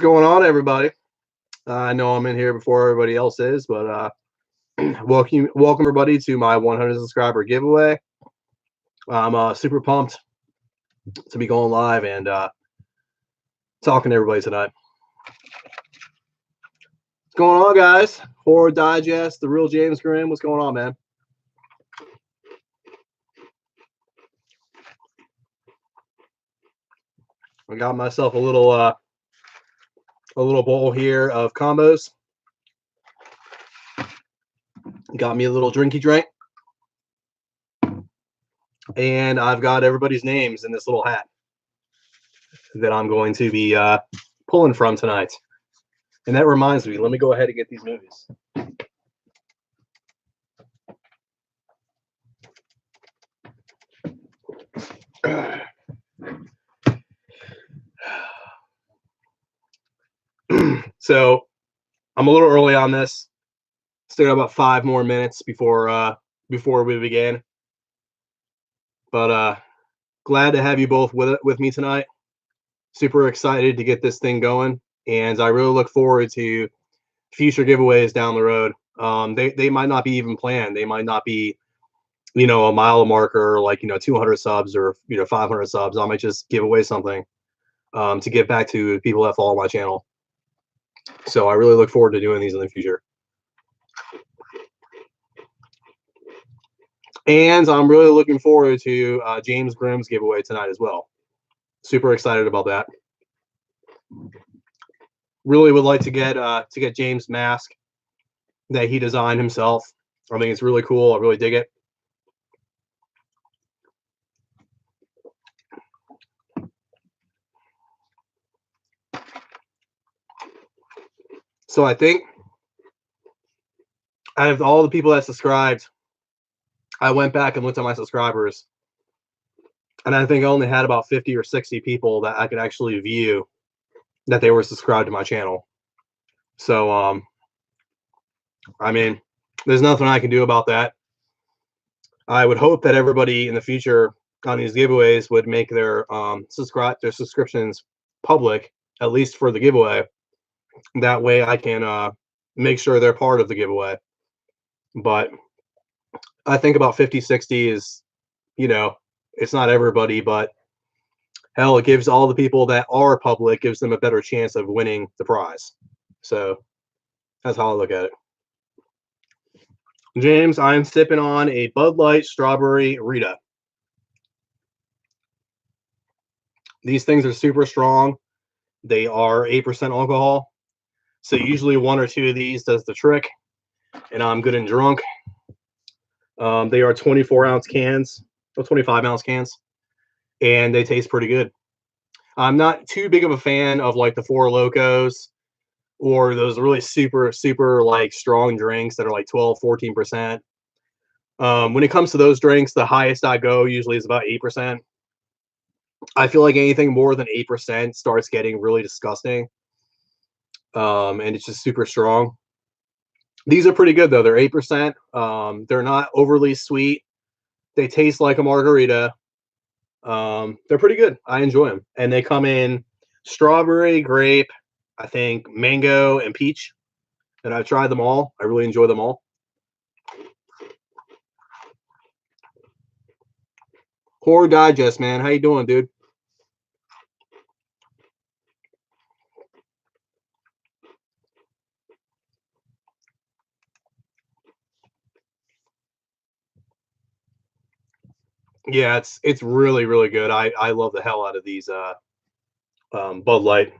going on, everybody? I know I'm in here before everybody else is, but welcome everybody to my 100 subscriber giveaway. I'm super pumped to be going live and talking to everybody tonight. What's going on, guys? Horror Digest, the real James Grimm. What's going on, man? I got myself a little bowl here of combos. Got me a little drinky drink. And I've got everybody's names in this little hat that I'm going to be pulling from tonight. And that reminds me, let me go ahead and get these movies. So I'm a little early on this. Still got about 5 more minutes before we begin. But glad to have you both with me tonight. Super excited to get this thing going, and I really look forward to future giveaways down the road. They might not be even planned. They might not be, a mile marker, like 200 subs or 500 subs. I might just give away something to give back to people that follow my channel. So I really look forward to doing these in the future. And I'm really looking forward to James Grimm's giveaway tonight as well. Super excited about that. Really would like to get James' mask that he designed himself. I think it's really cool. I really dig it. So I think out of all the people that subscribed, I went back and looked at my subscribers, and I think I only had about 50 or 60 people that I could actually view that they were subscribed to my channel. So, I mean, there's nothing I can do about that. I would hope that everybody in the future on these giveaways would make their subscriptions public, at least for the giveaway. That way I can make sure they're part of the giveaway. But I think about 50, 60 is, it's not everybody, but hell, it gives all the people that are public, gives them a better chance of winning the prize. So that's how I look at it. James, I'm sipping on a Bud Light Strawberry Rita. These things are super strong. They are 8% alcohol. So usually 1 or 2 of these does the trick, and I'm good and drunk. They are 24-ounce cans, or 25-ounce cans, and they taste pretty good. I'm not too big of a fan of like the Four Locos or those really super like strong drinks that are like 12, 14%. When it comes to those drinks, the highest I go usually is about 8%. I feel like anything more than 8% starts getting really disgusting. And it's just super strong. These are pretty good though. They're 8%. They're not overly sweet. They taste like a margarita. They're pretty good. I enjoy them. And they come in strawberry, grape, I think mango, and peach. And I've tried them all. I really enjoy them all. Horror Digest, man. How you doing, dude? Yeah, it's really, really good. I love the hell out of these Bud Light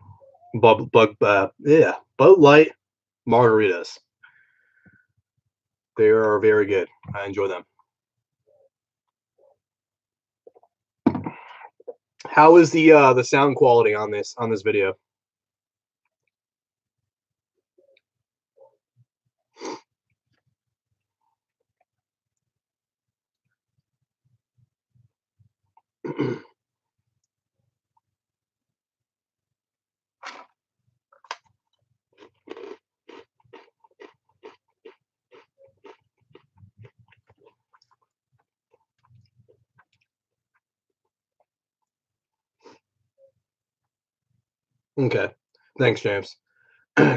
Bud Light margaritas. They are very good. I enjoy them. How is the sound quality on this video? Okay. Thanks, James.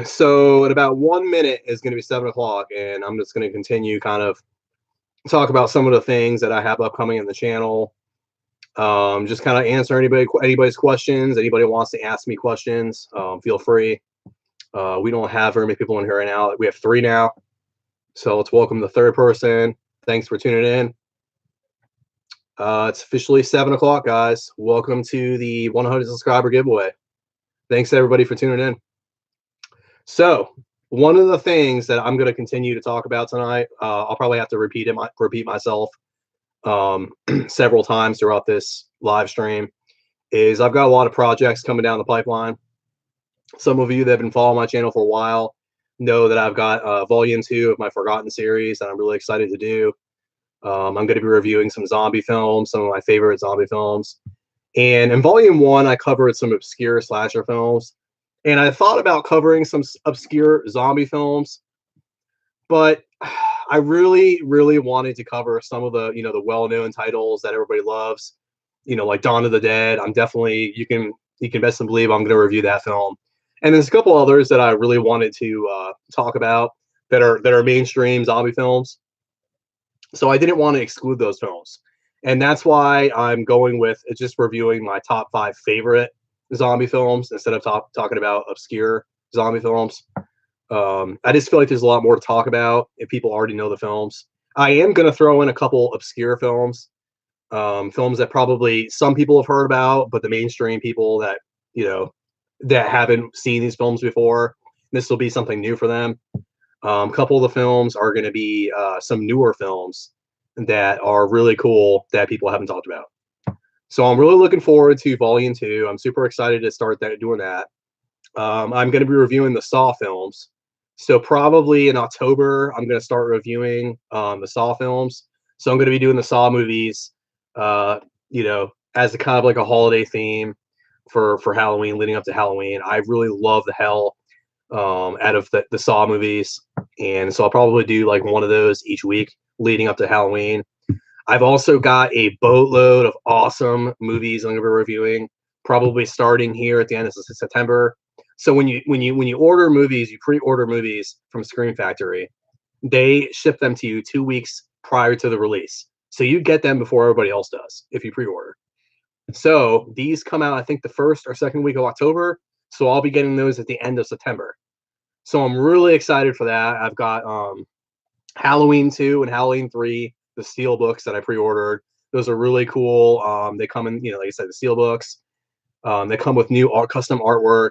So in about 1 minute is going to be 7 o'clock, and I'm just going to continue kind of talk about some of the things that I have upcoming in the channel. Just kind of answer anybody's questions. Anybody wants to ask me questions, feel free. We don't have very many people in here right now. We have 3 now. So let's welcome the 3rd person. Thanks for tuning in. It's officially 7 o'clock, guys. Welcome to the 100 subscriber giveaway. Thanks everybody for tuning in. So one of the things that I'm going to continue to talk about tonight, I'll probably have to repeat myself several times throughout this live stream, is I've got a lot of projects coming down the pipeline. Some of you that have been following my channel for a while know that I've got volume 2 of my Forgotten series that I'm really excited to do. I'm going to be reviewing some zombie films, some of my favorite zombie films. And in volume 1, I covered some obscure slasher films. And I thought about covering some obscure zombie films, but I really, really wanted to cover some of the, the well-known titles that everybody loves, like Dawn of the Dead. I'm definitely, you can best believe I'm going to review that film. And there's a couple others that I really wanted to talk about that are mainstream zombie films. So I didn't want to exclude those films. And that's why I'm going with just reviewing my top 5 favorite zombie films instead of talking about obscure zombie films. I just feel like there's a lot more to talk about if people already know the films. I am going to throw in a couple obscure films, films that probably some people have heard about, but the mainstream people that, that haven't seen these films before, this will be something new for them. A couple of the films are going to be some newer films that are really cool that people haven't talked about. So I'm really looking forward to volume 2. I'm super excited to start doing that. I'm going to be reviewing the Saw films. So probably in October, I'm going to start reviewing the Saw films. So I'm going to be doing the Saw movies, as a kind of like a holiday theme for Halloween, leading up to Halloween. I really love the hell out of the Saw movies. And so I'll probably do like one of those each week leading up to Halloween. I've also got a boatload of awesome movies I'm going to be reviewing, probably starting here at the end of September. So when you order movies, you pre-order movies from Screen Factory, they ship them to you 2 weeks prior to the release. So you get them before everybody else does if you pre-order. So these come out, I think, the 1st or 2nd week of October. So I'll be getting those at the end of September. So I'm really excited for that. I've got Halloween 2 and Halloween 3, the steel books that I pre-ordered. Those are really cool. They come in, like I said, the steel books. They come with new custom artwork.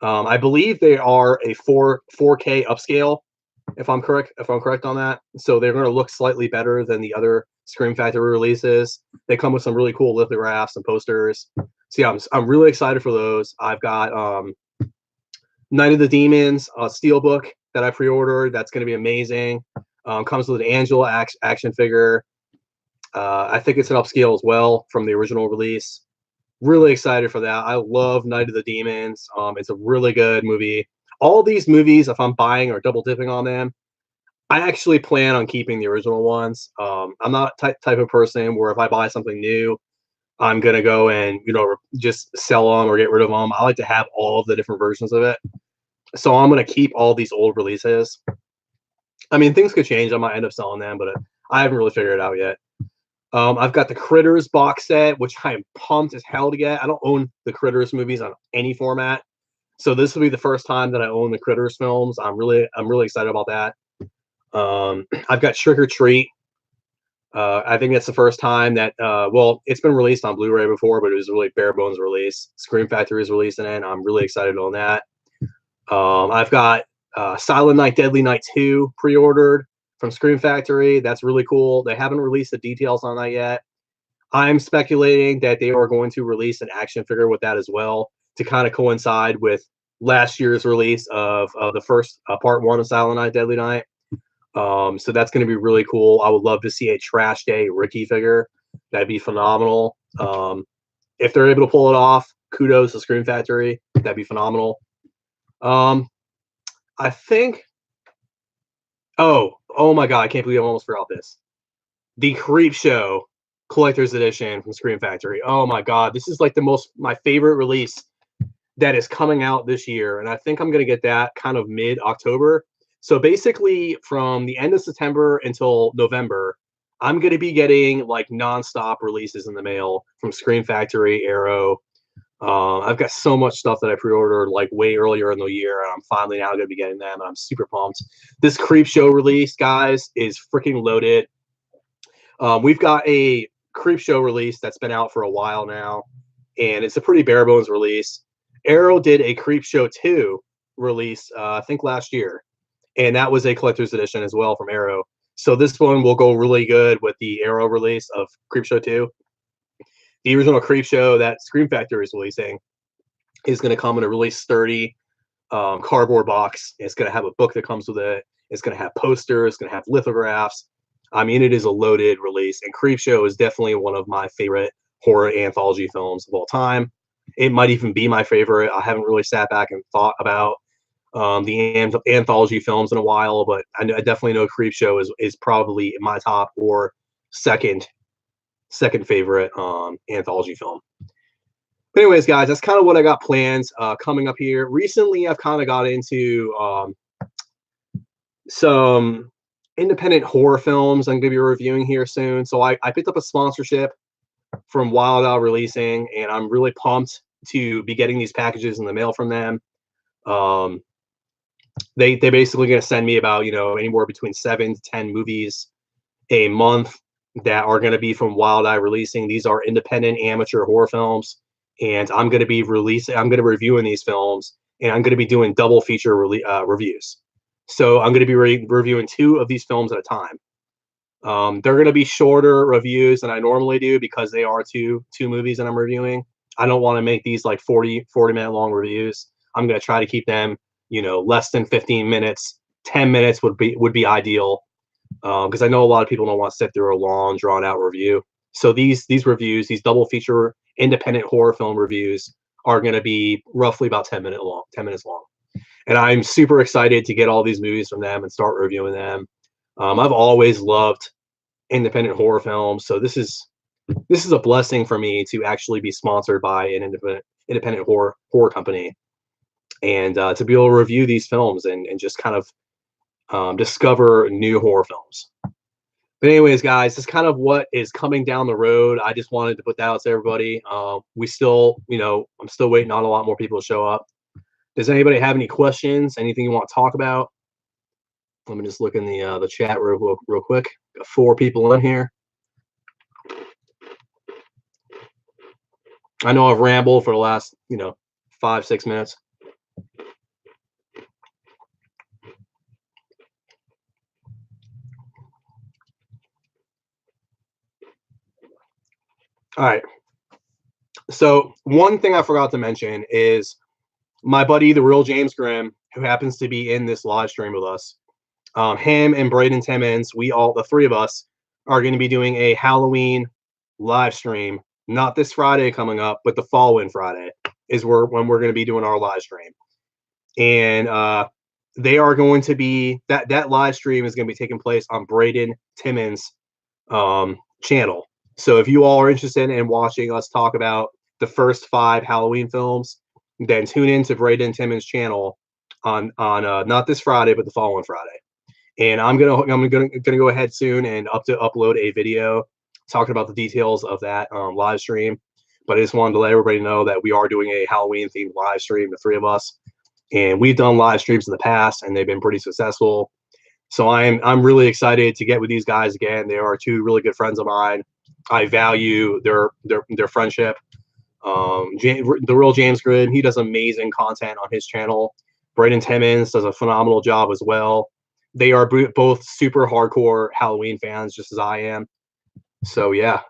I believe they are a 4K upscale, if I'm correct on that. So they're going to look slightly better than the other Scream Factory releases. They come with some really cool lithographs and posters. So yeah, I'm really excited for those. I've got Night of the Demons steelbook that I pre-ordered. That's going to be amazing. Comes with an Angela action figure. I think it's an upscale as well from the original release. Really excited for that. I love Night of the Demons. It's a really good movie. All these movies, if I'm buying or double dipping on them, I actually plan on keeping the original ones. I'm not type of person where if I buy something new, I'm gonna go and just sell them or get rid of them. I like to have all of the different versions of it. So I'm gonna keep all these old releases. I mean, things could change. I might end up selling them, but I haven't really figured it out yet. I've got the Critters box set, which I am pumped as hell to get. I don't own the Critters movies on any format, so this will be the first time that I own the Critters films. I'm really excited about that. I've got Trick or Treat. I think it's the first time that well, it's been released on Blu-ray before, but it was a really bare bones release. Scream Factory is releasing it. I'm really excited on that. I've got Silent Night, Deadly Night 2 pre-ordered from Scream Factory. That's really cool. They haven't released the details on that yet. I'm speculating that they are going to release an action figure with that as well to kind of coincide with last year's release of the first part 1 of Silent Night, Deadly Night. So that's going to be really cool. I would love to see a Trash Day Ricky figure. That'd be phenomenal. If they're able to pull it off, kudos to Scream Factory. That'd be phenomenal. I think. Oh my God! I can't believe I almost forgot this. The Creep Show Collector's Edition from Scream Factory. Oh my God! This is like my favorite release that is coming out this year, and I think I'm going to get that kind of mid-October. So basically, from the end of September until November, I'm going to be getting like nonstop releases in the mail from Screen Factory, Arrow. I've got so much stuff that I pre-ordered like way earlier in the year, and I'm finally now going to be getting them, and I'm super pumped. This Creep Show release, guys, is freaking loaded. We've got a Creep Show release that's been out for a while now, and it's a pretty bare bones release. Arrow did a Creep Show 2 release, I think last year, and that was a collector's edition as well from Arrow. So this one will go really good with the Arrow release of Creep Show 2. The original Creep Show that Scream Factory is releasing is going to come in a really sturdy cardboard box. It's going to have a book that comes with it. It's going to have posters. It's going to have lithographs. I mean, it is a loaded release, and Creep Show is definitely one of my favorite horror anthology films of all time. It might even be my favorite. I haven't really sat back and thought about the anthology films in a while, but I definitely know Creep Show is probably my top or second favorite anthology film. But anyways, guys, that's kind of what I got planned coming up here. Recently, I've kind of got into some independent horror films I'm going to be reviewing here soon. So I picked up a sponsorship from Wild Out Releasing, and I'm really pumped to be getting these packages in the mail from them. They basically going to send me about, anywhere between 7 to 10 movies a month that are going to be from Wild Eye Releasing. These are independent amateur horror films, and I'm going to be reviewing these films, and I'm going to be doing double feature reviews. So I'm going to be reviewing 2 of these films at a time. They're going to be shorter reviews than I normally do because they are two movies that I'm reviewing. I don't want to make these like 40-minute long reviews. I'm going to try to keep them, less than 15 minutes. 10 minutes would be ideal, because I know a lot of people don't want to sit through a long, drawn out review. So these reviews, these double feature independent horror film reviews, are going to be roughly about 10 minutes long. And I'm super excited to get all these movies from them and start reviewing them. I've always loved independent horror films, so this is a blessing for me to actually be sponsored by an independent horror company, and to be able to review these films and just kind of discover new horror films. But anyways, guys, that's kind of what is coming down the road. I just wanted to put that out to everybody. I'm still waiting on a lot more people to show up. Does anybody have any questions? Anything you want to talk about? Let me just look in the chat real quick. Got 4 people in here. I know I've rambled for the last 5-6 minutes. All right. So one thing I forgot to mention is my buddy, the real James Grimm, who happens to be in this live stream with us. Him and Braden Timmons, the 3 of us, are going to be doing a Halloween live stream. Not this Friday coming up, but the following Friday is when we're going to be doing our live stream. And they are going to be that live stream is going to be taking place on Braden Timmons' channel. So if you all are interested in watching us talk about the first 5 Halloween films, then tune in to Braden Timmons' channel on not this Friday, but the following Friday. And I'm gonna go ahead soon and upload a video talking about the details of that live stream. But I just wanted to let everybody know that we are doing a Halloween themed live stream, the 3 of us, and we've done live streams in the past, and they've been pretty successful. So I'm really excited to get with these guys again. They are 2 really good friends of mine. I value their friendship. The real James Grimm, he does amazing content on his channel. Braden Timmons does a phenomenal job as well. They are both super hardcore Halloween fans, just as I am. So yeah,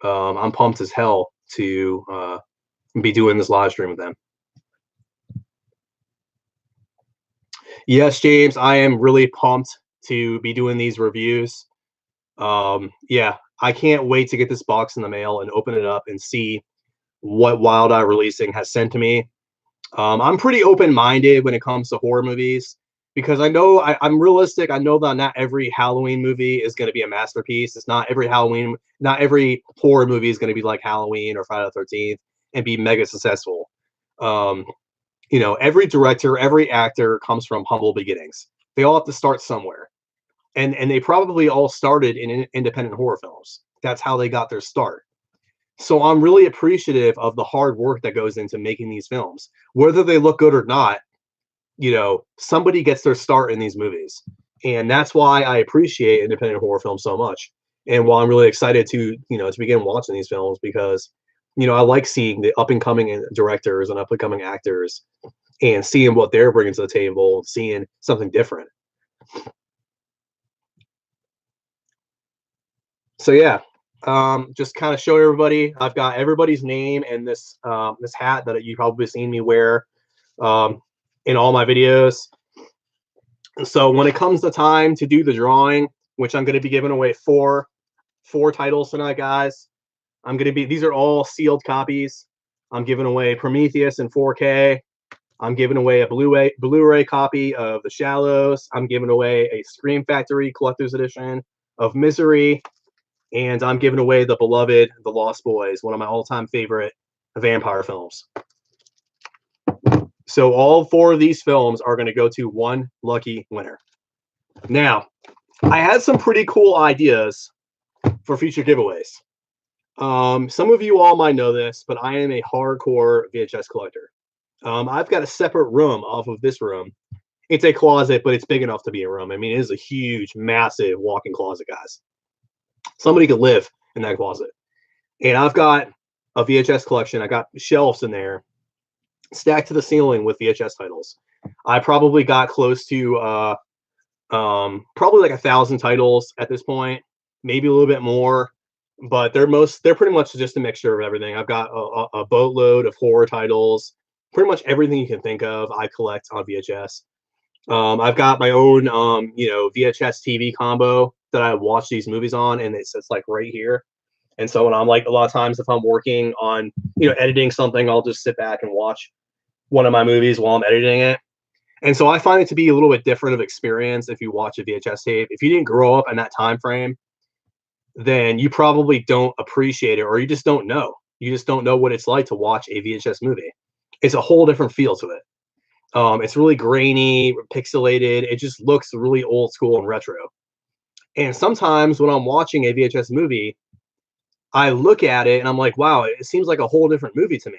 I'm pumped as hell to be doing this live stream with them. Yes, James, I am really pumped to be doing these reviews. Yeah, I can't wait to get this box in the mail and open it up and see what Wild Eye Releasing has sent to me. I'm pretty open-minded when it comes to horror movies, because I know I'm realistic. I know that not every Halloween movie is going to be a masterpiece. It's not every horror movie is going to be like Halloween or Friday the 13th and be mega successful. You know, every director, every actor comes from humble beginnings. They all have to start somewhere. And they probably all started in independent horror films. That's how they got their start. So I'm really appreciative of the hard work that goes into making these films. Whether they look good or not, you know, somebody gets their start in these movies. And that's why I appreciate independent horror films so much. And while I'm really excited to, you know, to begin watching these films because, you know, I like seeing the up and coming directors and up and coming actors and seeing what they're bringing to the table, seeing something different. So yeah, just kind of show everybody. I've got everybody's name and this hat that you probably seen me wear um, in all my videos. So when it comes to time to do the drawing, which I'm going to be giving away four titles tonight, guys. I'm going to be, these are all sealed copies. I'm giving away Prometheus in 4K. I'm giving away a Blu-ray copy of The Shallows. I'm giving away a Scream Factory collector's edition of Misery. And I'm giving away the beloved The Lost Boys, one of my all-time favorite vampire films. So all four of these films are going to go to one lucky winner. Now, I had some pretty cool ideas for future giveaways. Some of you all might know this, but I am a hardcore VHS collector. I've got a separate room off of this room. It's a closet, but it's big enough to be a room. I mean, it is a huge, massive walk-in closet, guys. Somebody could live in that closet. And I've got a VHS collection. I got shelves in there stacked to the ceiling with VHS titles. I probably got close to probably like 1,000 titles at this point, maybe a little bit more, but they're pretty much just a mixture of everything. I've got a boatload of horror titles, pretty much everything you can think of I collect on VHS. I've got my own you know, VHS TV combo that I watch these movies on, and it's like right here. And so when I'm like, a lot of times if I'm working on, you know, editing something, I'll just sit back and watch one of my movies while I'm editing it. And so I find it to be a little bit different of experience if you watch a VHS tape. If you didn't grow up in that time frame, then you probably don't appreciate it, or you just don't know. You just don't know what it's like to watch a VHS movie. It's a whole different feel to it. It's really grainy, pixelated. It just looks really old school and retro. And sometimes when I'm watching a VHS movie, I look at it and I'm like, wow, it seems like a whole different movie to me.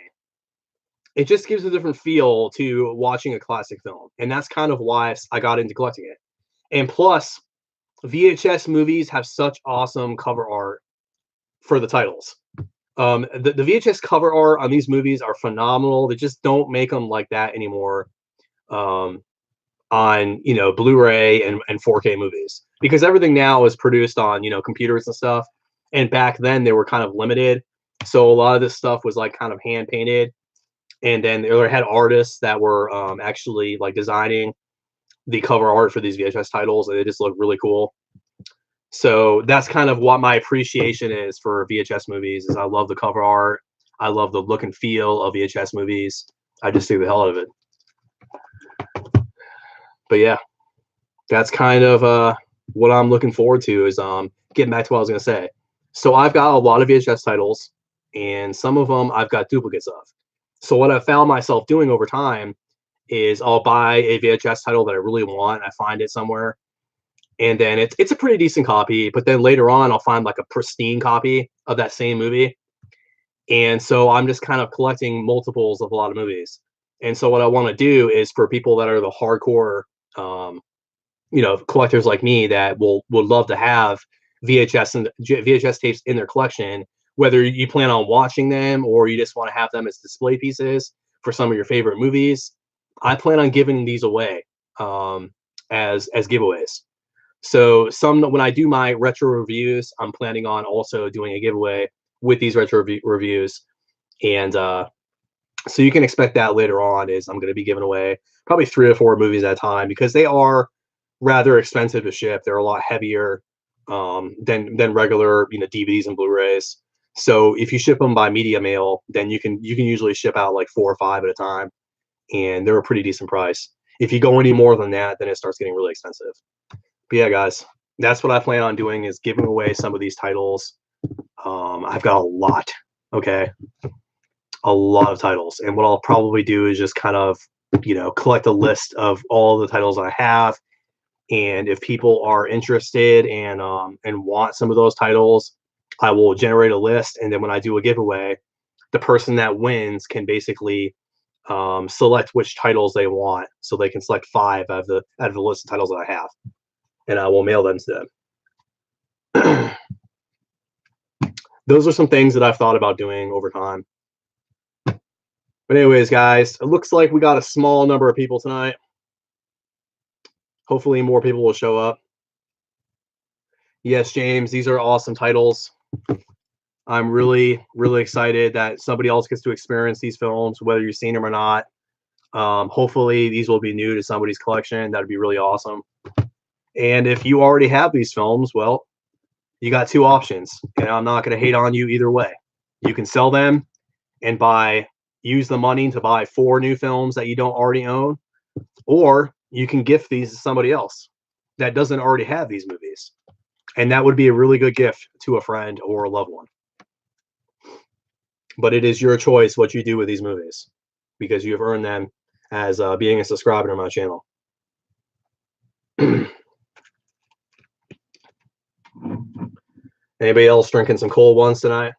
It just gives a different feel to watching a classic film. And that's kind of why I got into collecting it. And plus, VHS movies have such awesome cover art for the titles. The VHS cover art on these movies are phenomenal. They just don't make them like that anymore on, you know, Blu-ray and 4K movies, because everything now is produced on, you know, computers and stuff. And back then they were kind of limited. So a lot of this stuff was like kind of hand painted. And then they had artists that were actually like designing the cover art for these VHS titles, and they just look really cool. So that's kind of what my appreciation is for VHS movies. Is I love the cover art. I love the look and feel of VHS movies. I just do the hell out of it. But yeah, that's kind of what I'm looking forward to is getting back to what I was going to say. So I've got a lot of VHS titles, and some of them I've got duplicates of. So what I've found myself doing over time is I'll buy a VHS title that I really want. I find it somewhere, and then it's a pretty decent copy. But then later on, I'll find like a pristine copy of that same movie, and so I'm just kind of collecting multiples of a lot of movies. And so what I want to do is for people that are the hardcore, you know, collectors like me that would love to have VHS and VHS tapes in their collection, whether you plan on watching them or you just want to have them as display pieces for some of your favorite movies. I plan on giving these away as giveaways. So when I do my retro reviews, I'm planning on also doing a giveaway with these retro reviews, and so you can expect that later on. Is I'm going to be giving away probably 3 or 4 movies at a time, because they are rather expensive to ship. They're a lot heavier than regular, you know, DVDs and Blu-rays. So if you ship them by media mail, then you can usually ship out like 4 or 5 at a time, and they're a pretty decent price. If you go any more than that, then it starts getting really expensive. But yeah, guys, that's what I plan on doing, is giving away some of these titles. I've got a lot. Okay. a lot of titles. And what I'll probably do is just kind of, collect a list of all the titles I have. And if people are interested and want some of those titles, I will generate a list. And then when I do a giveaway, the person that wins can basically select which titles they want. So they can select 5 out of the list of titles that I have, and I will mail them to them. Those are some things that I've thought about doing over time. But anyways, guys, it looks like we got a small number of people tonight. Hopefully more people will show up. Yes, James, these are awesome titles. I'm really, really excited that somebody else gets to experience these films, whether you've seen them or not. Hopefully these will be new to somebody's collection. That'd be really awesome. And if you already have these films, well, you got 2 options, and I'm not going to hate on you either way. You can sell them and use the money to buy 4 new films that you don't already own, or you can gift these to somebody else that doesn't already have these movies. And that would be a really good gift to a friend or a loved one. But it is your choice what you do with these movies, because you have earned them as being a subscriber to my channel. Anybody else drinking some cold ones tonight?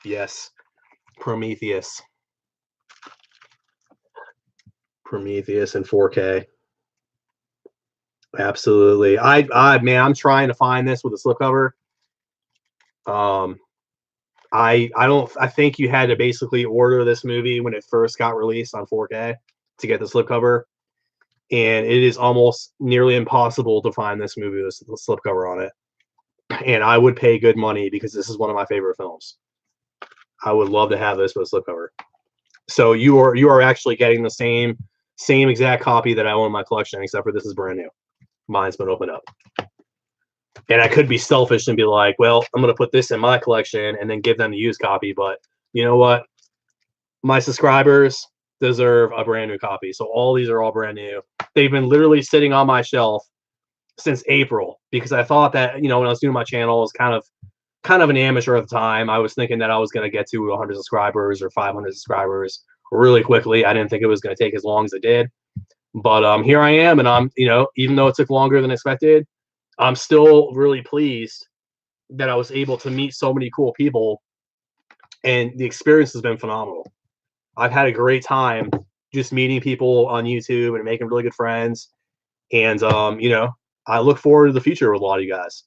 Yes, Prometheus. Prometheus in 4K. Absolutely. Man, I'm trying to find this with a slipcover. I think you had to basically order this movie when it first got released on 4K to get the slipcover, and it is almost nearly impossible to find this movie with the slipcover on it. And I would pay good money because this is one of my favorite films. I would love to have this with a slipcover. So you are actually getting the same exact copy that I own in my collection, except for this is brand new. Mine's been opened up. And I could be selfish and be like, well, I'm going to put this in my collection and then give them the used copy. But you know what? My subscribers deserve a brand new copy. So all these are all brand new. They've been literally sitting on my shelf since April, because I thought that, when I was doing my channel, I was kind of an amateur at the time. I was thinking that I was going to get to 100 subscribers or 500 subscribers really quickly. I didn't think it was going to take as long as it did. But here I am, and I'm, even though it took longer than expected, I'm still really pleased that I was able to meet so many cool people, and the experience has been phenomenal. I've had a great time just meeting people on YouTube and making really good friends. And, I look forward to the future with a lot of you guys.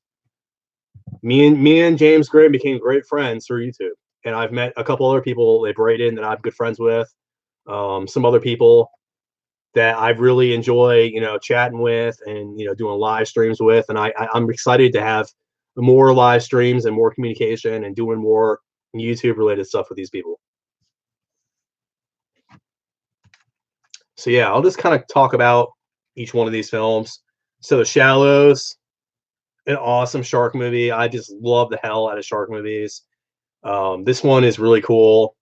Me and James Gray became great friends through YouTube. And I've met a couple other people, like Braden, that I'm good friends with. Some other people that I really enjoy, chatting with and, doing live streams with. And I'm excited to have more live streams and more communication and doing more YouTube related stuff with these people. So yeah, I'll just kind of talk about each one of these films. So The Shallows, an awesome shark movie. I just love the hell out of shark movies. This one is really cool.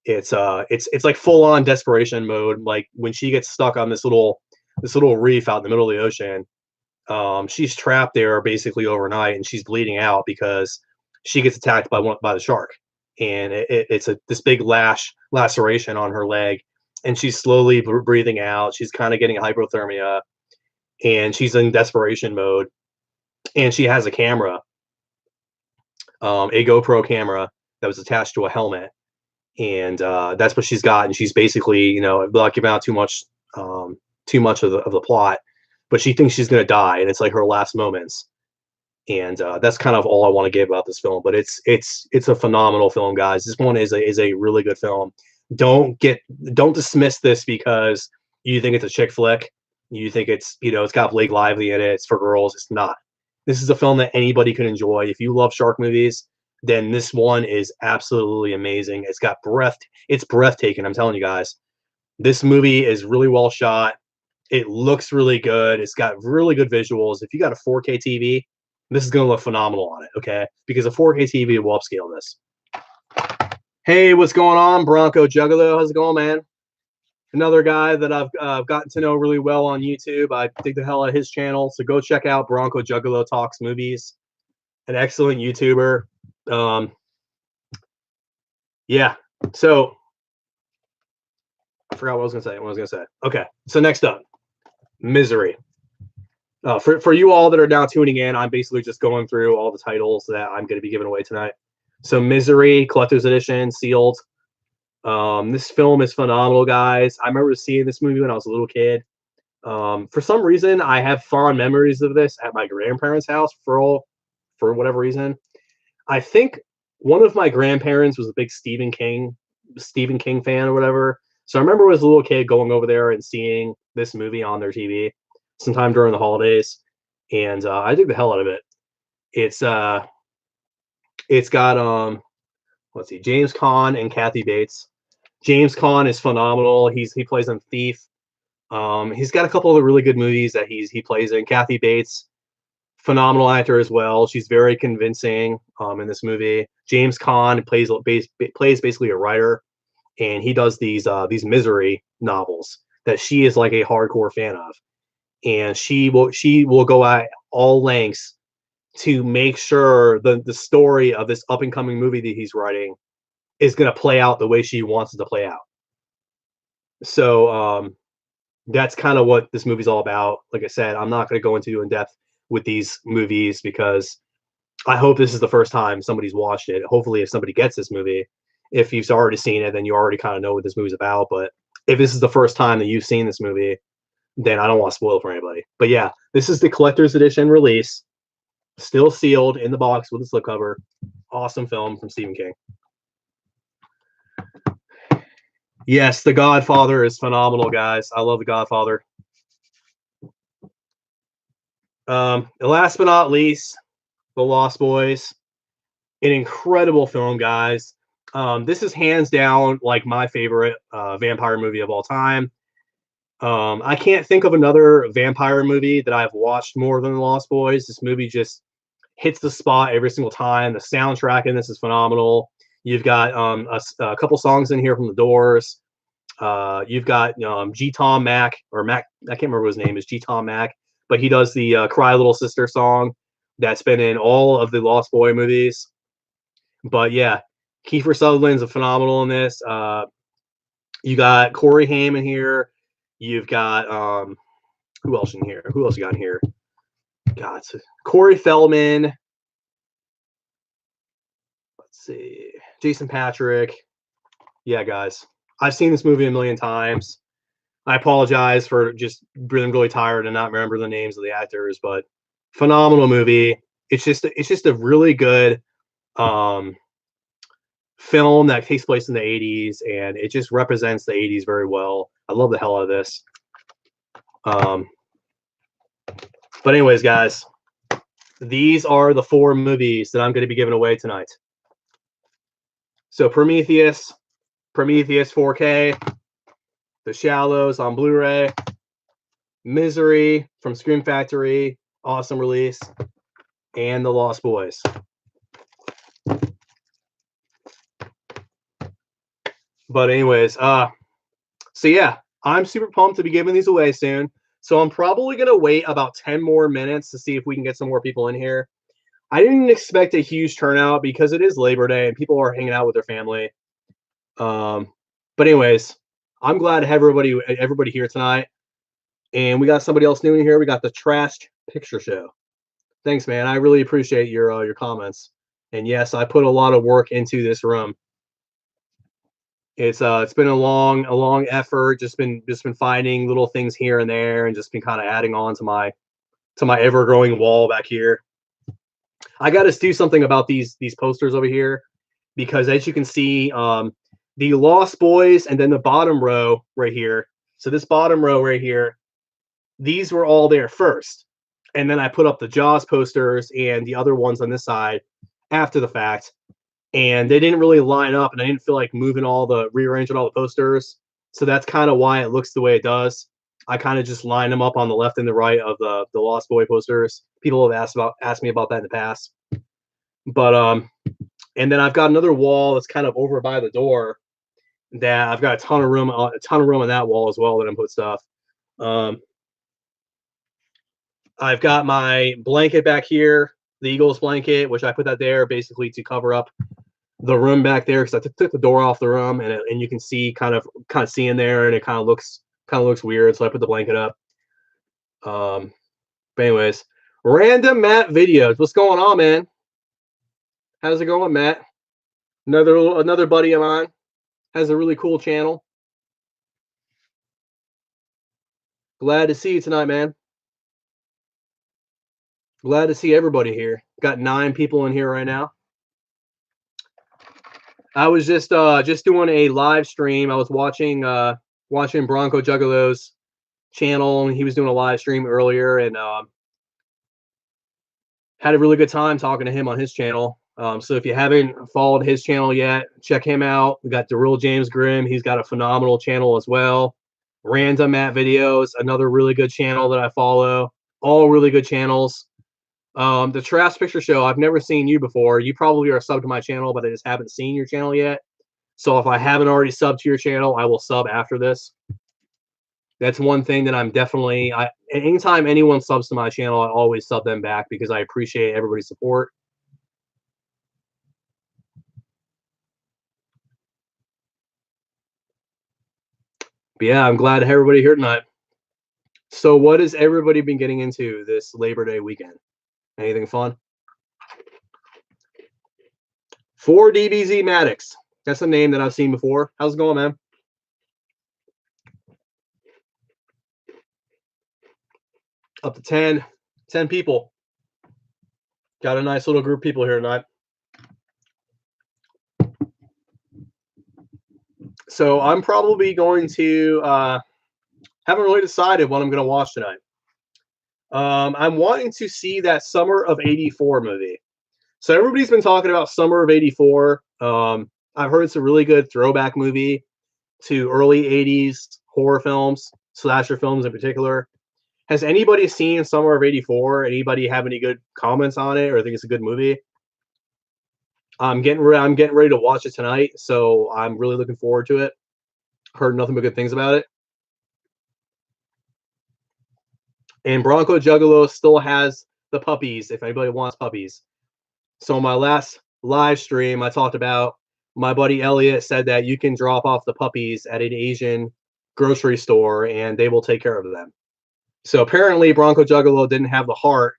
It's like full on desperation mode. Like when she gets stuck on this little reef out in the middle of the ocean, she's trapped there basically overnight, and she's bleeding out because she gets attacked by the shark, and it's this big laceration on her leg, and she's slowly breathing out. She's kind of getting hypothermia, and she's in desperation mode, and she has a camera, a GoPro camera that was attached to a helmet. And that's what she's got, and she's basically, without giving out too much of the plot, but she thinks she's gonna die, and it's like her last moments. And that's kind of all I want to give about this film. But it's a phenomenal film, guys. This one is a really good film. Don't dismiss this because you think it's a chick flick. You think it's it's got Blake Lively in it. It's for girls. It's not. This is a film that anybody can enjoy. If you love shark movies, then this one is absolutely amazing. It's breathtaking. I'm telling you guys, this movie is really well shot. It looks really good. It's got really good visuals. If you got a 4K TV, this is going to look phenomenal on it, okay? Because a 4K TV will upscale this. Hey, what's going on, Bronco Juggalo? How's it going, man? Another guy that I've gotten to know really well on YouTube. I dig the hell out of his channel, so go check out Bronco Juggalo Talks Movies. An excellent YouTuber. Yeah. So I forgot what I was gonna say. Okay. So next up, Misery. For you all that are now tuning in, I'm basically just going through all the titles that I'm going to be giving away tonight. So Misery, Collector's Edition, sealed. This film is phenomenal, guys. I remember seeing this movie when I was a little kid. For some reason, I have fond memories of this at my grandparents' house for whatever reason. I think one of my grandparents was a big Stephen King fan or whatever. So I remember as a little kid going over there and seeing this movie on their TV sometime during the holidays, and I dig the hell out of it. It's got let's see, James Caan and Kathy Bates. James Caan is phenomenal. He plays in Thief. He's got a couple of really good movies that he plays in. Kathy Bates, phenomenal actor as well. She's very convincing in this movie. James Caan plays basically a writer, and he does these Misery novels that she is like a hardcore fan of, and she will go at all lengths to make sure the story of this up and coming movie that he's writing is going to play out the way she wants it to play out. So that's kind of what this movie's all about. Like I said, I'm not going to go into in depth with these movies because I hope this is the first time somebody's watched it. Hopefully, if somebody gets this movie, if you've already seen it, then you already kind of know what this movie's about. But if this is the first time that you've seen this movie, then I don't want to spoil it for anybody. But yeah, this is the collector's edition release, still sealed in the box with a slipcover. Awesome film from Stephen King. Yes, The Godfather is phenomenal, guys. I love The Godfather. Last but not least, The Lost Boys. An incredible film, guys. This is hands down like my favorite vampire movie of all time. I can't think of another vampire movie that I've watched more than The Lost Boys. This movie just hits the spot every single time. The soundtrack in this is phenomenal. You've got a couple songs in here from The Doors. You've got G. Tom Mac, or Mac, I can't remember what his name is, G. Tom Mac, but he does the Cry Little Sister song that's been in all of the Lost Boy movies. But yeah, Kiefer Sutherland's a phenomenal in this. You got Corey Haim in here. You've got who else in here? Who else you got in here? God, Corey Feldman. Let's see, Jason Patrick. Yeah, guys, I've seen this movie a million times. I apologize for just being really tired and not remember the names of the actors, but phenomenal movie. It's just a really good film that takes place in the 80s, and it just represents the 80s very well. I love the hell out of this. But anyways, guys, these are the 4 movies that I'm going to be giving away tonight. So Prometheus 4K, The Shallows on Blu-ray, Misery from Scream Factory, awesome release, and The Lost Boys. But anyways, so yeah, I'm super pumped to be giving these away soon. So I'm probably going to wait about 10 more minutes to see if we can get some more people in here. I didn't expect a huge turnout because it is Labor Day and people are hanging out with their family. But anyways, I'm glad to have everybody here tonight. And we got somebody else new in here. We got the Trashed Picture Show. Thanks, man. I really appreciate your comments. And yes, I put a lot of work into this room. It's been a long effort. Just been finding little things here and there, and just been kind of adding on to my ever growing wall back here. I got to do something about these posters over here, because as you can see, the Lost Boys and then the bottom row right here. So this bottom row right here, these were all there first, and then I put up the Jaws posters and the other ones on this side after the fact. And they didn't really line up, and I didn't feel like rearranging all the posters. So that's kind of why it looks the way it does. I kind of just line them up on the left and the right of the Lost Boy posters. People have asked me about that in the past. But and then I've got another wall that's kind of over by the door that I've got a ton of room on that wall as well that I'm put stuff. I've got my blanket back here, the Eagles blanket, which I put that there basically to cover up the room back there because I took the door off the room and you can see kind of see in there and it kind of looks weird. So I put the blanket up. But anyways, random Matt videos. What's going on, man? How's it going, Matt? Another buddy of mine has a really cool channel. Glad to see you tonight, man. Glad to see everybody here. Got 9 people in here right now. I was just doing a live stream. I was watching Bronco Juggalo's channel, and he was doing a live stream earlier, and had a really good time talking to him on his channel. So if you haven't followed his channel yet, check him out. We got the Real James Grimm. He's got a phenomenal channel as well. Random Matt Videos, another really good channel that I follow. All really good channels. The Trash Picture Show, I've never seen you before. You probably are subbed to my channel, but I just haven't seen your channel yet. So if I haven't already subbed to your channel, I will sub after this. That's one thing that I'm definitely, anytime anyone subs to my channel, I always sub them back because I appreciate everybody's support. But yeah, I'm glad to have everybody here tonight. So what has everybody been getting into this Labor Day weekend? Anything fun? 4DBZ Maddox. That's a name that I've seen before. How's it going, man? Up to 10 people. Got a nice little group of people here tonight. So I'm probably going to haven't really decided what I'm going to watch tonight. I'm wanting to see that Summer of '84 movie. So everybody's been talking about Summer of '84. I've heard it's a really good throwback movie to early '80s horror films, slasher films in particular. Has anybody seen Summer of '84? Anybody have any good comments on it or think it's a good movie? I'm getting ready to watch it tonight, so I'm really looking forward to it. Heard nothing but good things about it. And Bronco Juggalo still has the puppies if anybody wants puppies. So my last live stream, I talked about my buddy Elliot said that you can drop off the puppies at an Asian grocery store and they will take care of them. So apparently Bronco Juggalo didn't have the heart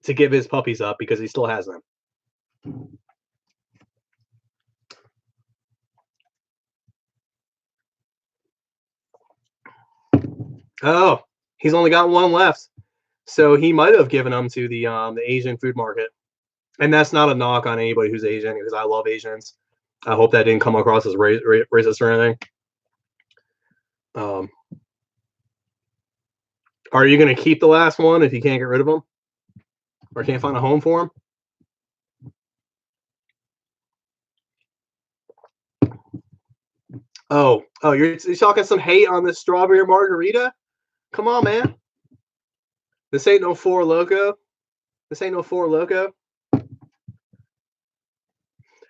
to give his puppies up because he still has them. Oh, he's only got one left. So he might have given them to the Asian food market. And that's not a knock on anybody who's Asian because I love Asians. I hope that didn't come across as racist or anything. Are you going to keep the last one if you can't get rid of them? Or can't find a home for them? Oh, you're talking some hate on this strawberry margarita? Come on, man. This ain't no Four Loko. This ain't no Four Loko.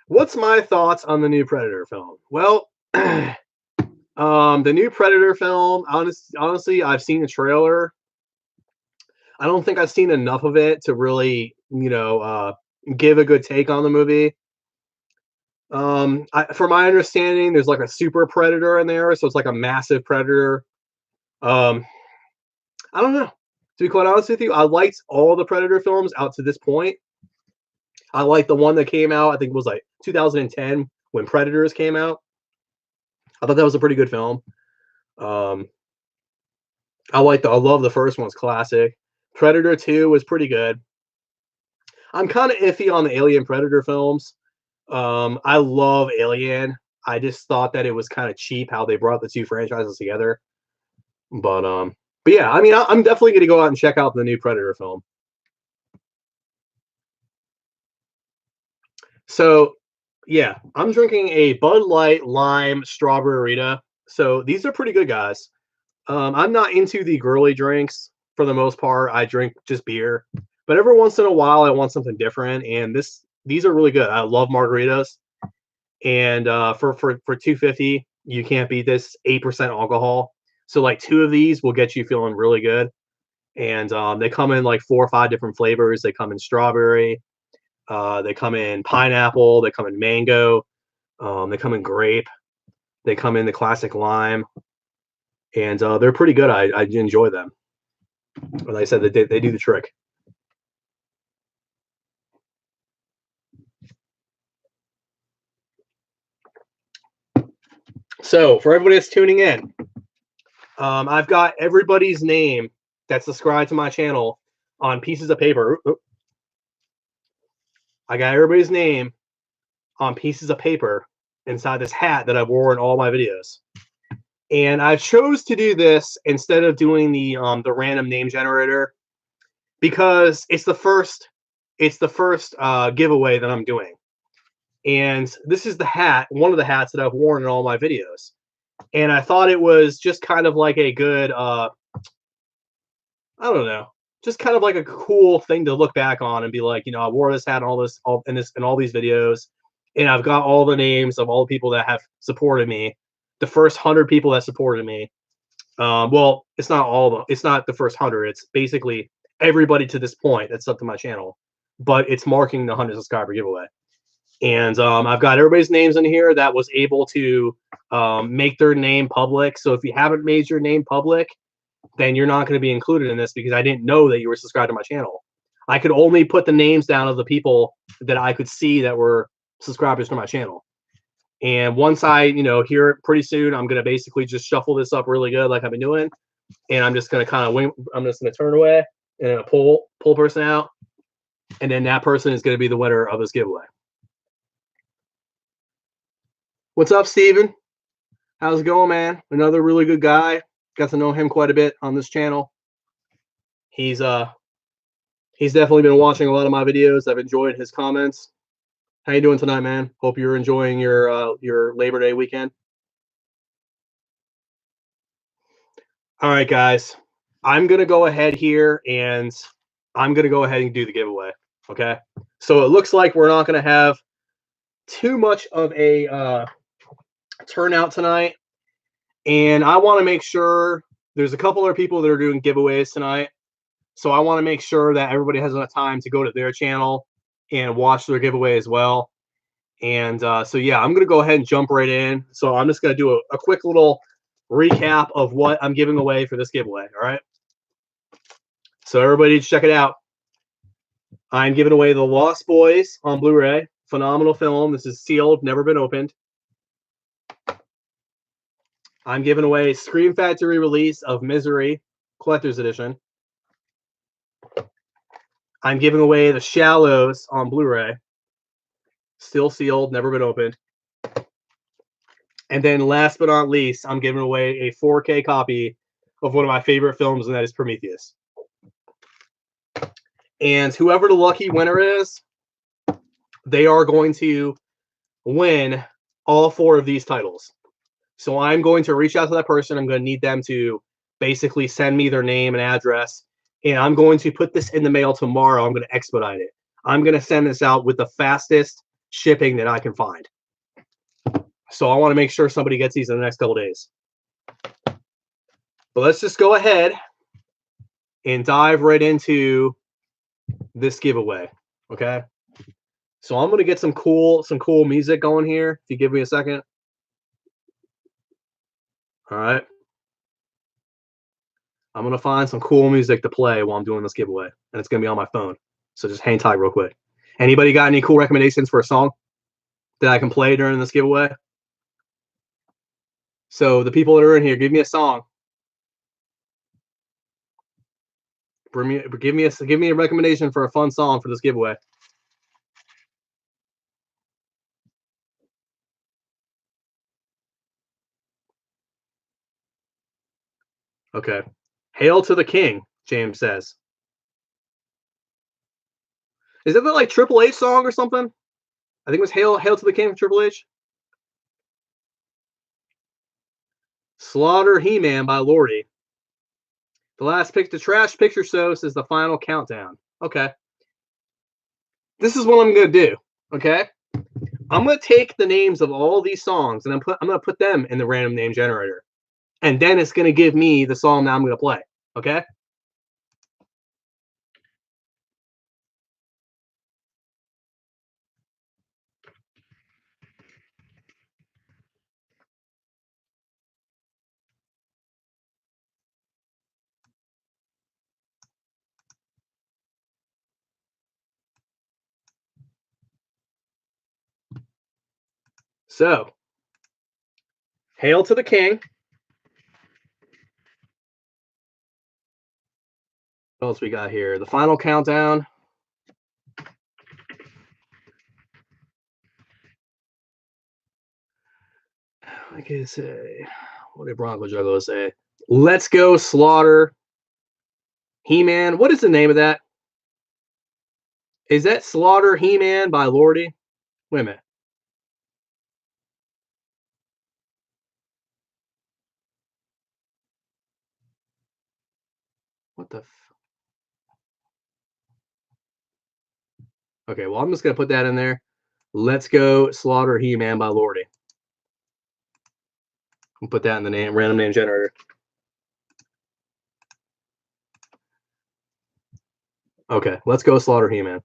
What's my thoughts on the new Predator film? Well, the new Predator film, honestly, I've seen the trailer. I don't think I've seen enough of it to really, give a good take on the movie. From my understanding, there's like a super predator in there, so it's like a massive predator. I don't know. To be quite honest with you, I liked all the Predator films out to this point. I liked the one that came out, I think it was like 2010 when Predators came out. I thought that was a pretty good film. I love the first one, it's classic. Predator 2 was pretty good. I'm kind of iffy on the Alien Predator films. I love Alien. I just thought that it was kind of cheap how they brought the two franchises together. But yeah, I mean, I'm definitely going to go out and check out the new Predator film. So, yeah, I'm drinking a Bud Light Lime Strawberry Rita. So these are pretty good, guys. I'm not into the girly drinks for the most part. I drink just beer, but every once in a while I want something different. And these are really good. I love margaritas, and for $2.50, You can't beat this. 8% alcohol. So like 2 of these will get you feeling really good. And they come in like 4 or 5 different flavors. They come in strawberry. They come in pineapple. They come in mango. They come in grape. They come in the classic lime. And they're pretty good. I enjoy them. Like I said, they do the trick. So for everybody that's tuning in, I've got everybody's name that's subscribed to my channel on pieces of paper. I got everybody's name on pieces of paper inside this hat that I've worn in all my videos. And I chose to do this instead of doing the random name generator because it's the first giveaway that I'm doing. And this is the hat, one of the hats that I've worn in all my videos. And I thought it was just kind of like a good, I don't know, just kind of like a cool thing to look back on and be like, you know, I wore this hat in all these videos, and I've got all the names of all the people that have supported me, the first 100 people that supported me. Well, it's not all of them. It's not the first 100. It's basically everybody to this point that's up to my channel, but it's marking the 100 subscriber giveaway. And I've got everybody's names in here that was able to make their name public. So if you haven't made your name public, then you're not going to be included in this because I didn't know that you were subscribed to my channel. I could only put the names down of the people that I could see that were subscribers to my channel. And once I, you know, hear it pretty soon, I'm going to basically just shuffle this up really good like I've been doing. And I'm just going to kind of wing, I'm just going to turn away and pull a person out. And then that person is going to be the winner of this giveaway. What's up, Steven? How's it going, man? Another really good guy. Got to know him quite a bit on this channel. He's definitely been watching a lot of my videos. I've enjoyed his comments. How you doing tonight, man? Hope you're enjoying your Labor Day weekend. All right, guys. I'm gonna go ahead here and I'm gonna go ahead and do the giveaway. Okay. So it looks like we're not gonna have too much of a turnout tonight. And I want to make sure there's a couple of people that are doing giveaways tonight. So I want to make sure that everybody has enough time to go to their channel and watch their giveaway as well. And so, yeah, I'm going to go ahead and jump right in. So I'm just going to do a quick little recap of what I'm giving away for this giveaway. All right. So everybody check it out. I'm giving away The Lost Boys on Blu-ray. Phenomenal film. This is sealed, never been opened. I'm giving away Scream Factory release of Misery, Collector's Edition. I'm giving away The Shallows on Blu-ray. Still sealed, never been opened. And then last but not least, I'm giving away a 4K copy of one of my favorite films, and that is Prometheus. And whoever the lucky winner is, they are going to win all 4 of these titles. So I'm going to reach out to that person. I'm going to need them to basically send me their name and address. And I'm going to put this in the mail tomorrow. I'm going to expedite it. I'm going to send this out with the fastest shipping that I can find. So I want to make sure somebody gets these in the next couple days. But let's just go ahead and dive right into this giveaway. Okay. So I'm going to get some cool music going here. If you give me a second. All right. I'm going to find some cool music to play while I'm doing this giveaway. And it's going to be on my phone. So just hang tight real quick. Anybody got any cool recommendations for a song that I can play during this giveaway? So the people that are in here, give me a song. Give me a recommendation for a fun song for this giveaway. Okay. Hail to the King, James says. Is that the like Triple H song or something? I think it was Hail to the King from Triple H. Slaughter He-Man by Lordy. The last pick, the Trash Picture Show says the final countdown. Okay. This is what I'm going to do. Okay. I'm gonna take the names of all these songs and I'm gonna put them in the random name generator, and then it's gonna give me the song that I'm gonna play. Okay. So, Hail to the King. What else we got here? The Final Countdown. I can say, what did Bronco Juggalo say? Let's Go Slaughter. He-Man. What is the name of that? Is that Slaughter He-Man by Lordy? Wait a minute. What the? Okay, well, I'm just gonna put that in there. Let's Go Slaughter He-Man by Lordy. I'll put that in the name, random name generator. Okay, Let's Go Slaughter He-Man.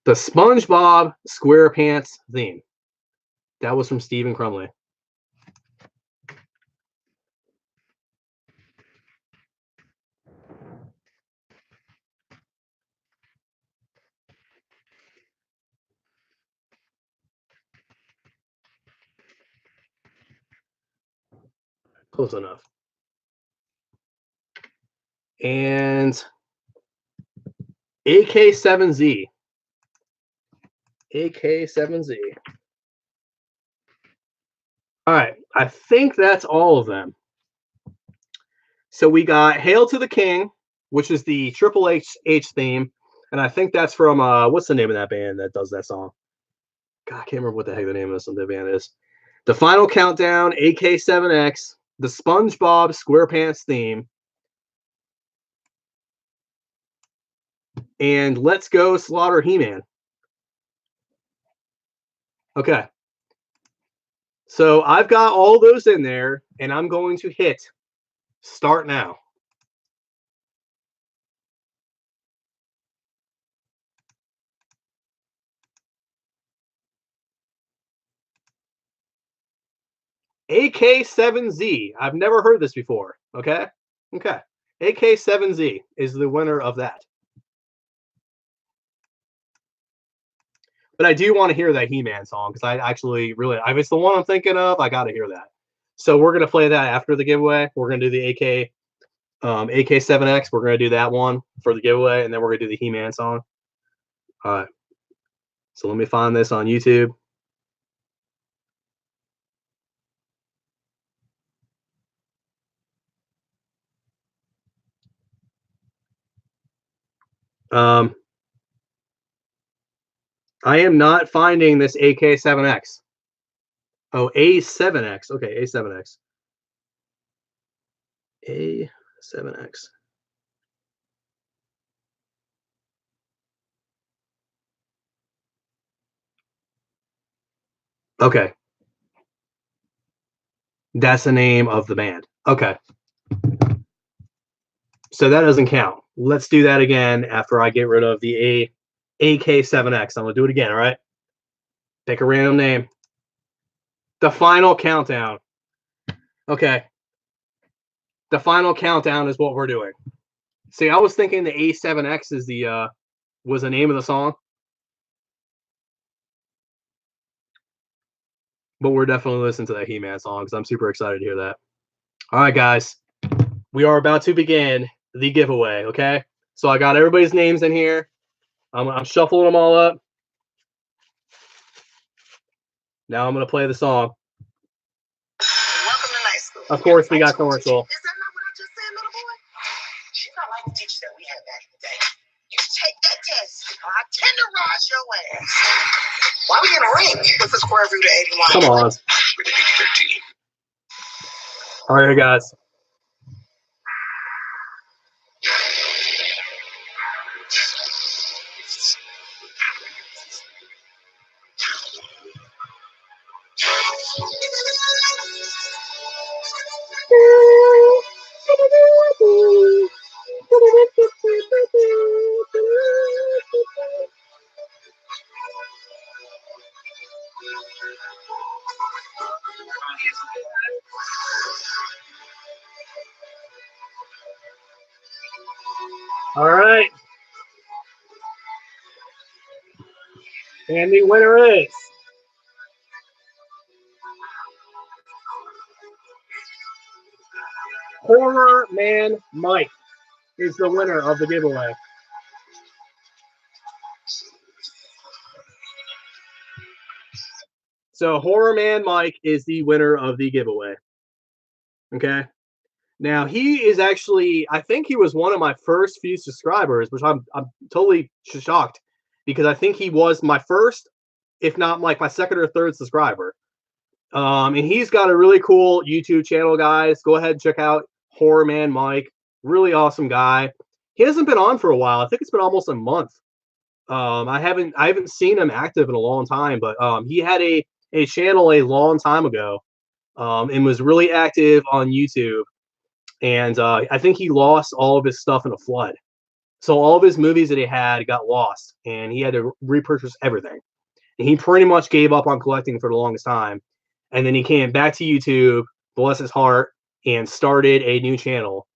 The SpongeBob SquarePants theme. That was from Stephen Crumley. Close enough. And AK7Z. AK7Z. All right, I think that's all of them. So we got Hail to the King, which is the Triple H theme, and I think that's from what's the name of that band that does that song? God, I can't remember what the heck the name of the band is. The Final Countdown, AK7X, the SpongeBob SquarePants theme, and Let's Go Slaughter He-Man. Okay. So I've got all those in there, and I'm going to hit start now. AK7Z. I've never heard this before. Okay. Okay. AK7Z is the winner of that. But I do want to hear that He-Man song because I actually really, if it's the one I'm thinking of, I got to hear that. So we're gonna play that after the giveaway. We're gonna do the AK7X. We're gonna do that one for the giveaway, and then we're gonna do the He-Man song. All right. So let me find this on YouTube. I am not finding this AK7X. Oh, A7X. Okay, A7X. A7X. Okay. That's the name of the band. Okay. So that doesn't count. Let's do that again after I get rid of the AK7X. I'm going to do it again, all right? Pick a random name. The Final Countdown. Okay. The Final Countdown is what we're doing. See, I was thinking the A7X is was the name of the song. But we're definitely listening to that He-Man song because I'm super excited to hear that. All right, guys. We are about to begin the giveaway, okay? So I got everybody's names in here. I'm shuffling them all up. Now I'm going to play the song. Welcome to night school. Of course, we got commercial. Is that not what I just said, little boy? She's not like the teacher that we had back in the day. You take that test, or I tenderize your ass. Why we in a ring with the square root of 81? Come on. With age 13. All right, guys. All right. And the winner is Horror Man Mike is the winner of the giveaway. So Horror Man Mike is the winner of the giveaway. Okay. Now he is actually, I think he was one of my first few subscribers, which I'm totally shocked because I think he was my first, if not like my second or third subscriber. And he's got a really cool YouTube channel, guys. Go ahead and check out Horror Man Mike. Really awesome guy. He hasn't been on for a while. I think it's been almost a month. I haven't seen him active in a long time, but he had a channel a long time ago, and was really active on YouTube. And I think he lost all of his stuff in a flood. So all of his movies that he had got lost, and he had to repurchase everything. And he pretty much gave up on collecting for the longest time. And then he came back to YouTube, bless his heart, and started a new channel.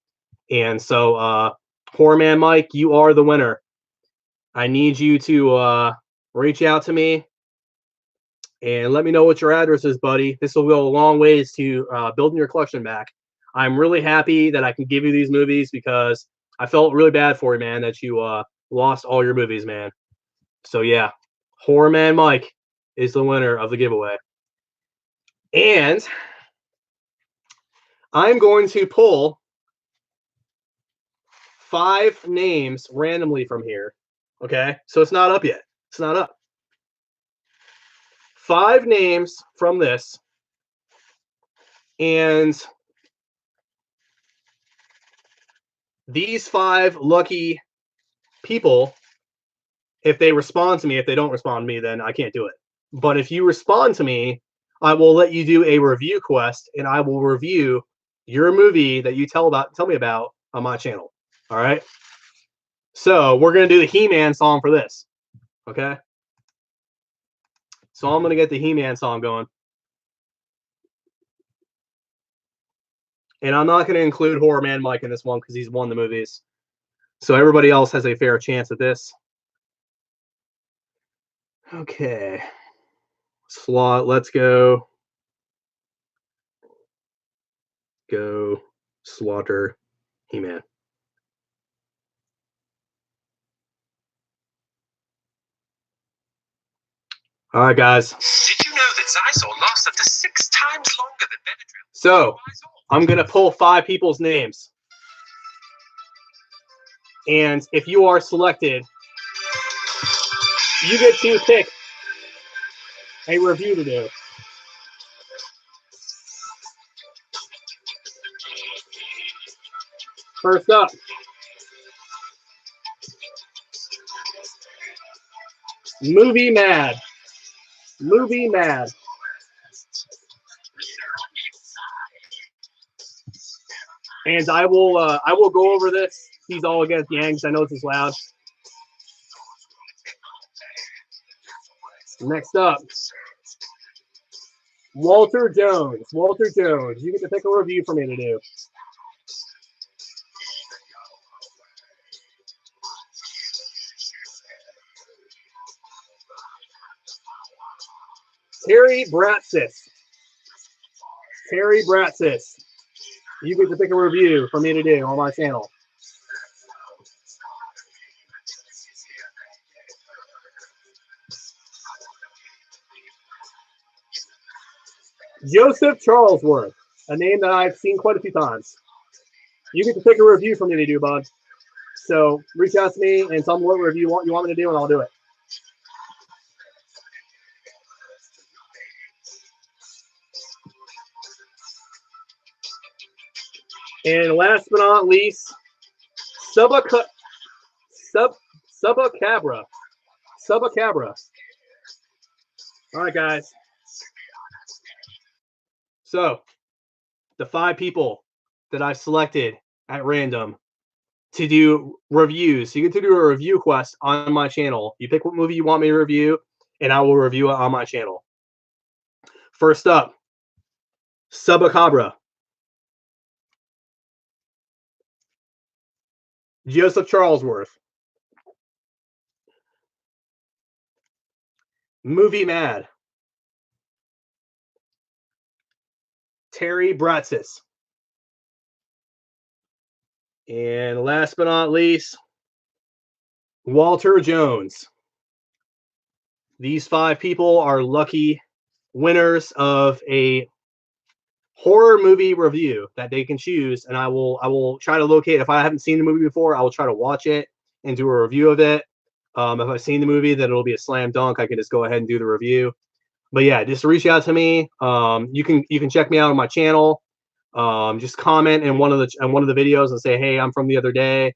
And so, Horror Man Mike, you are the winner. I need you to reach out to me and let me know what your address is, buddy. This will go a long ways to building your collection back. I'm really happy that I can give you these movies because I felt really bad for you, man, that you lost all your movies, man. So yeah, Horror Man Mike is the winner of the giveaway. And I'm going to pull 5 names randomly from here. Okay, so it's not up yet. It's not up. 5 names from this. And these 5 lucky people, if they respond to me, if they don't respond to me, then I can't do it. But if you respond to me, I will let you do a review quest, and I will review your movie that you tell me about on my channel. All right. So we're gonna do the He-Man song for this. Okay. So I'm gonna get the He-Man song going, and I'm not gonna include Horror Man Mike in this one because he's won the movies. So everybody else has a fair chance at this. Okay. Slot. Let's go. Go. Slaughter. He-Man. All right, guys. Did you know that Zysol lasts up to 6 times longer than Benadryl? So I'm gonna pull 5 people's names, and if you are selected, you get to pick a review to do. First up, Movie Mad. Movie Mad. And I will go over this. He's all against Yanks. I know this is loud. Next up, Walter Jones. Walter Jones. You get to pick a review for me to do. Terry Bratsis. Terry Bratsis. You get to pick a review for me to do on my channel. Joseph Charlesworth, a name that I've seen quite a few times. You get to pick a review for me to do, bud. So reach out to me and tell me what review you want me to do, and I'll do it. And last but not least, Subacabra. Subacabra. All right, guys. So the 5 people that I've selected at random to do reviews. So you get to do a review quest on my channel. You pick what movie you want me to review, and I will review it on my channel. First up, Subacabra. Joseph Charlesworth. Movie Mad. Terry Bratzis. And last but not least, Walter Jones. These 5 people are lucky winners of a horror movie review that they can choose, and I will try to locate. If I haven't seen the movie before, I will try to watch it and do a review of it. If I've seen the movie, then it'll be a slam dunk. I can just go ahead and do the review. But yeah, just reach out to me. You can check me out on my channel. Just comment in one of the videos and say, hey, I'm from the other day.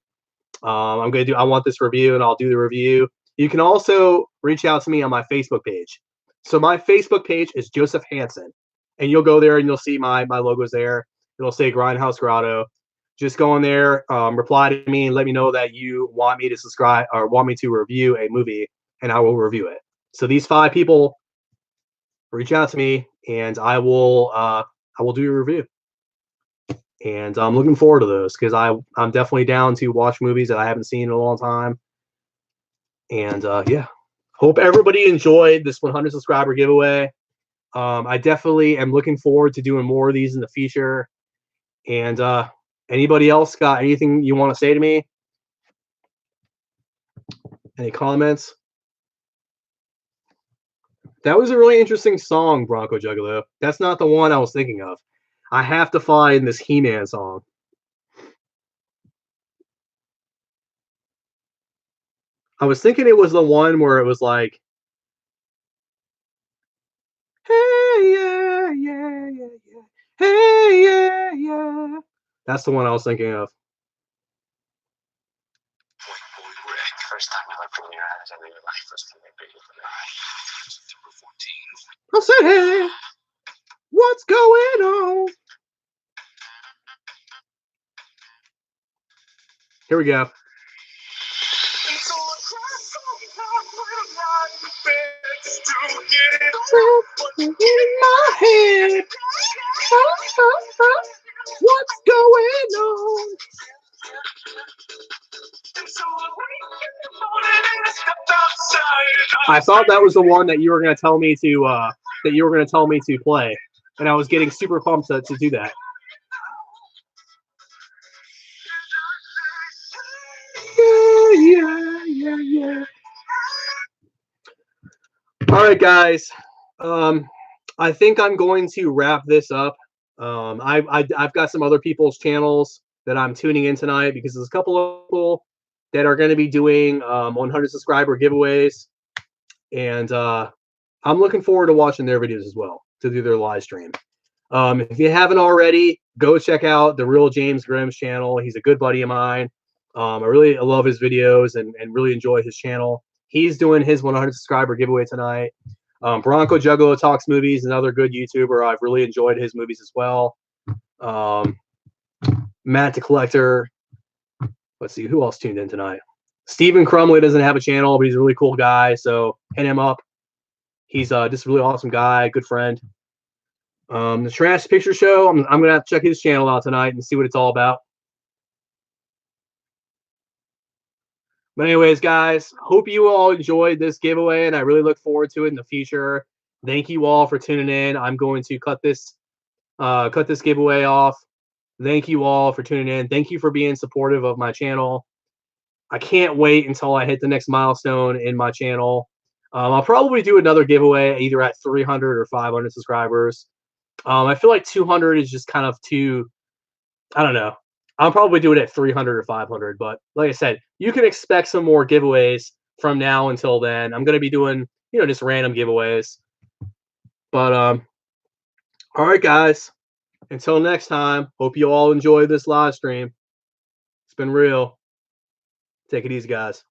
I want this review, and I'll do the review. You can also reach out to me on my Facebook page. So my Facebook page is Joseph Hansen, and you'll go there and you'll see my logos there. It'll say Grindhouse Grotto. Just go in there, reply to me, and let me know that you want me to subscribe or want me to review a movie, and I will review it. So these 5 people, reach out to me, and I will do a review. And I'm looking forward to those because I'm definitely down to watch movies that I haven't seen in a long time. And yeah, hope everybody enjoyed this 100 subscriber giveaway. I definitely am looking forward to doing more of these in the future. And anybody else got anything you want to say to me? Any comments? That was a really interesting song, Bronco Juggalo. That's not the one I was thinking of. I have to find this He-Man song. I was thinking it was the one where it was like, hey, yeah, yeah, yeah, yeah. Hey, yeah, yeah. That's the one I was thinking of. First time I looked in your eyes, I knew your life was going to be September 14th. I said, hey, what's going on? Here we go. In my head, what's going on? I thought that was the one that you were going to tell me to play, and I was getting super pumped to do that. Yeah. All right, guys. I think I'm going to wrap this up. I've got some other people's channels that I'm tuning in tonight because there's a couple of people that are going to be doing 100 subscriber giveaways, and I'm looking forward to watching their videos as well to do their live stream. If you haven't already, go check out the Real James Grimm's channel. He's a good buddy of mine. I really love his videos and really enjoy his channel. He's doing his 100 subscriber giveaway tonight. Bronco Juggalo Talks Movies, another good YouTuber. I've really enjoyed his movies as well. Matt the Collector. Let's see, who else tuned in tonight? Stephen Crumley doesn't have a channel, but he's a really cool guy, so hit him up. He's just a really awesome guy, good friend. The Trash Picture Show, I'm going to have to check his channel out tonight and see what it's all about. But anyways, guys, hope you all enjoyed this giveaway, and I really look forward to it in the future. Thank you all for tuning in. I'm going to cut this giveaway off. Thank you all for tuning in. Thank you for being supportive of my channel. I can't wait until I hit the next milestone in my channel. I'll probably do another giveaway either at 300 or 500 subscribers. I feel like 200 is just kind of too, I don't know. I'll probably do it at 300 or 500, but like I said, you can expect some more giveaways from now until then. I'm going to be doing, just random giveaways. But all right, guys. Until next time, hope you all enjoy this live stream. It's been real. Take it easy, guys.